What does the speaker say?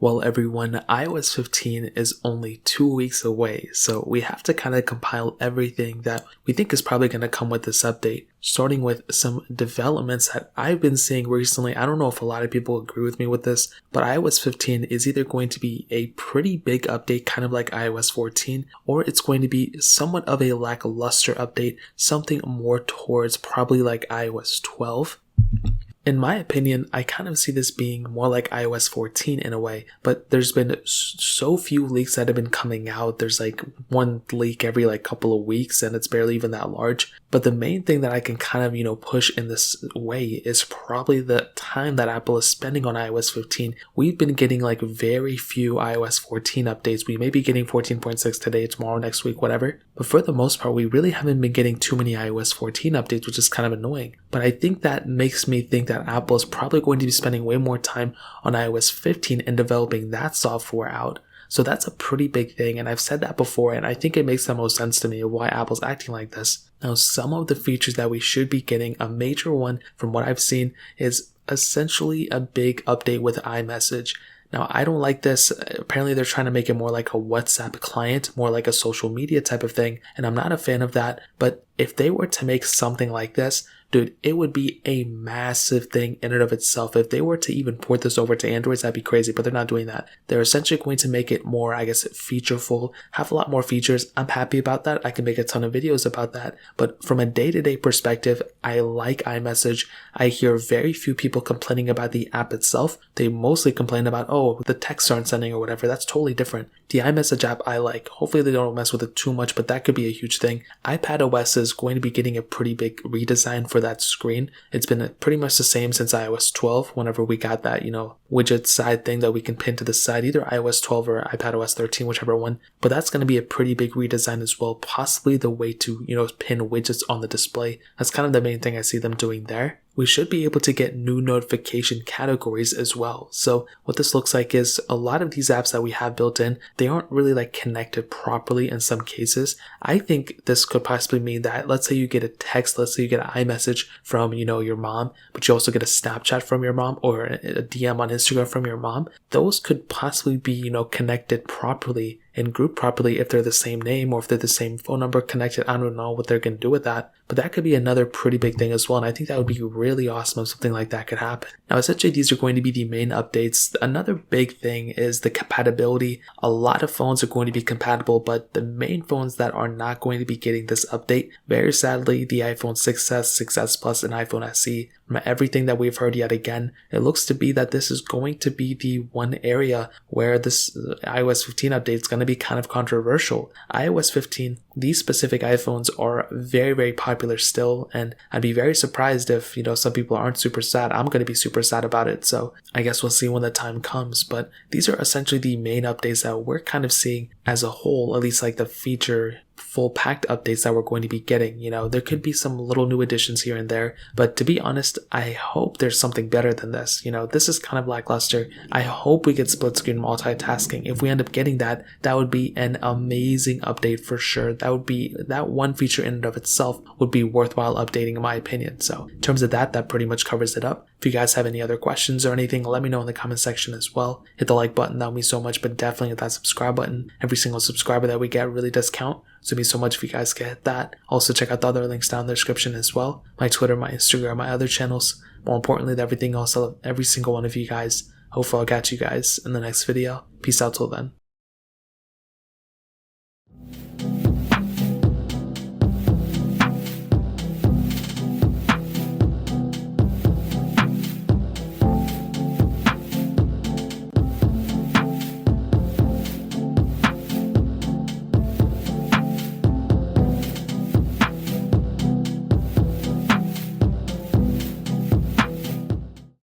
Well, everyone, iOS 15 is only 2 weeks away, so we have to kind of compile everything that we think is probably going to come with this update, starting with some developments that I've been seeing recently. I don't know if a lot of people agree with me with this, but iOS 15 is either going to be a pretty big update, kind of like iOS 14, or it's going to be somewhat of a lackluster update, something more towards probably like iOS 12. In my opinion, I kind of see this being more like iOS 14 in a way, but there's been so few leaks that have been coming out. There's like one leak every like couple of weeks and it's barely even that large. But the main thing that I can kind of, push in this way is probably the time that Apple is spending on iOS 15. We've been getting like very few iOS 14 updates. We may be getting 14.6 today, tomorrow, next week, whatever. But for the most part, we really haven't been getting too many iOS 14 updates, which is kind of annoying. But I think that makes me think that Apple is probably going to be spending way more time on iOS 15 and developing that software out. So that's a pretty big thing, and I've said that before, and I think it makes the most sense to me of why Apple's acting like this. Now, some of the features that we should be getting, a major one from what I've seen, is essentially a big update with iMessage. Now, I don't like this. Apparently, they're trying to make it more like a WhatsApp client, more like a social media type of thing, and I'm not a fan of that. But if they were to make something like this, dude, it would be a massive thing in and of itself. If they were to even port this over to Androids, that'd be crazy, but they're not doing that. They're essentially going to make it more, featureful, have a lot more features. I'm happy about that. I can make a ton of videos about that. But from a day-to-day perspective, I like iMessage. I hear very few people complaining about the app itself. They mostly complain about, oh, the texts aren't sending or whatever. That's totally different. The iMessage app I like. Hopefully they don't mess with it too much, but that could be a huge thing. iPadOS is going to be getting a pretty big redesign for that screen. It's been pretty much the same since iOS 12, whenever we got that, widget side thing that we can pin to the side, either iOS 12 or iPadOS 13, whichever one. But that's going to be a pretty big redesign as well, possibly the way to, pin widgets on the display. That's kind of the main thing I see them doing there. We should be able to get new notification categories as well. So what this looks like is a lot of these apps that we have built in, they aren't really connected properly in some cases. I think this could possibly mean that, let's say you get a text, let's say you get an iMessage from, your mom, but you also get a Snapchat from your mom or a DM on Instagram from your mom. Those could possibly be, connected properly and grouped properly if they're the same name or if they're the same phone number connected. I don't know what they're going to do with that, but that could be another pretty big thing as well. And I think that would be really awesome if something like that could happen. Now, essentially, these are going to be the main updates. Another big thing is the compatibility. A lot of phones are going to be compatible, but the main phones that are not going to be getting this update, very sadly, the iPhone 6s, 6s Plus, and iPhone SE. From everything that we've heard yet again, it looks to be that this is going to be the one area where this iOS 15 update is going to be kind of controversial. iOS 15, these specific iPhones are very, very popular still, and I'd be very surprised if, some people aren't super sad. I'm going to be super sad about it, so I guess we'll see when the time comes. But these are essentially the main updates that we're kind of seeing as a whole, at least the feature full packed updates that we're going to be getting. There could be some little new additions here and there, but to be honest, I hope there's something better than this. This is kind of lackluster. I hope we get split screen multitasking. If we end up getting that, that would be an amazing update for sure. That one feature in and of itself would be worthwhile updating in my opinion. So in terms of that pretty much covers it up. If you guys have any other questions or anything, let me know in the comment section as well. Hit the like button, that would mean so much, but definitely hit that subscribe button. Every single subscriber that we get really does count. So it'd mean so much if you guys could hit that. Also check out the other links down in the description as well. My Twitter, my Instagram, my other channels. More importantly than everything else, I love every single one of you guys. Hopefully I'll catch you guys in the next video. Peace out till then.